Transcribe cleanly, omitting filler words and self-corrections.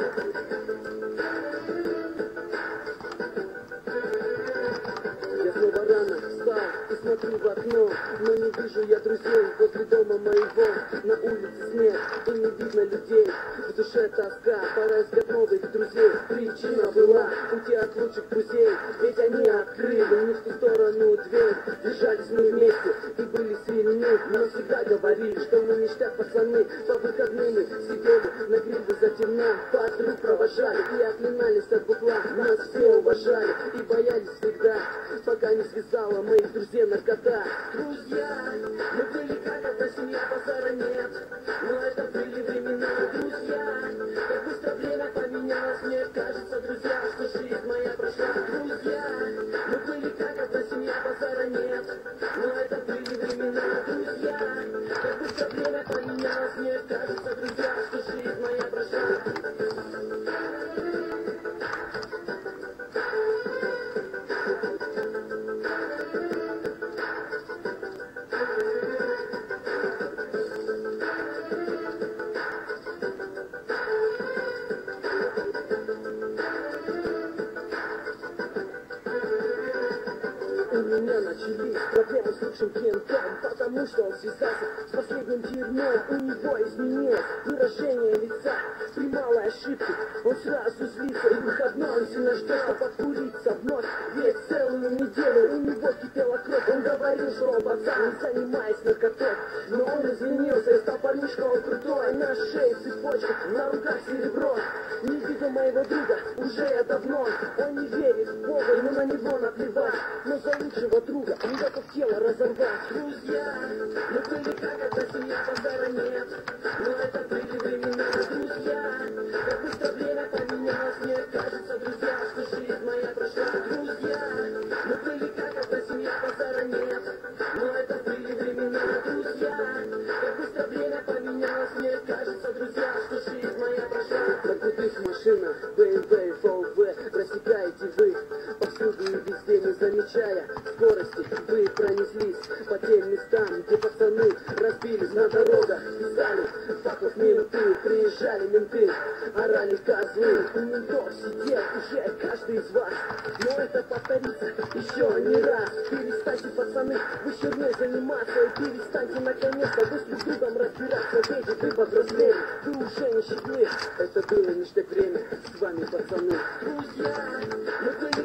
Я снова рано встал и смотрю в окно, но не вижу я друзей возле дома моего. На улице снег и не видно людей, в душе тоска, пора искать новых друзей. Причина была уйти от лучших друзей, ведь они открыли не в ту сторону дверь. Держались мы вместе и были сильны, но всегда говорили, что мы ништяк пацаны. По выходным сидели на гриле за темна, подруг провожали и оклинались от букла. Нас все уважали и боялись всегда, пока не связала моих друзей наркота. Друзья, мы были когда-то семья, базара нет, но это были времена. Друзья, как быстро время поменялось, мне кажется, друзья, что жизнь моя прошла. Друзья, мы были когда-то семья, базара нет, но это были времена. Друзья, как быстро время поменялось, мне кажется, друзья, что жизнь моя прошла. У меня начались проблемы с лучшим клиентом, потому что он связался с последним дерьмом. У него изменилось выражение лица при малой ошибке. Он сразу злится и выходной он сильно ждет, что подкуриться вновь. Ведь целую неделю у него кипела кровь. Он говорил, что он пацан, не занимаясь наркотой, но он извинился и стал парнишкой, он крутой. На шее цепочка, на руках серебро. Не видел моего друга уже я давно. Он не верит в Бога, ему на него наплевать, но за лучшего друга он готов тело разорвать. Друзья, мы были когда-то семья, базара нет, но это были времена. Друзья, как быстро время поменялось, мне кажется, друзья, что жизнь моя прошла. Друзья, мы были когда-то семья, базара нет, но это были времена. Друзья, как быстро время поменялось, мне кажется, друзья, что жизнь моя прошла. На крутых машинах BMW, VW рассекаете вы повсюду и везде, не замечая скорости. Вы пронеслись по тем местам, где пацаны разбились на дорогах, писали факов минуты, приезжали менты, орали козлы. У ментов сидел уже каждый из вас, но это повторится еще не раз. Перестаньте, пацаны, вы херней заниматься и перестаньте наконец-то вы с друг другом разбираться. Ведь вы повзрослели, вы уже не щеглы. Это было ништяк время, с вами пацаны. Друзья, мы были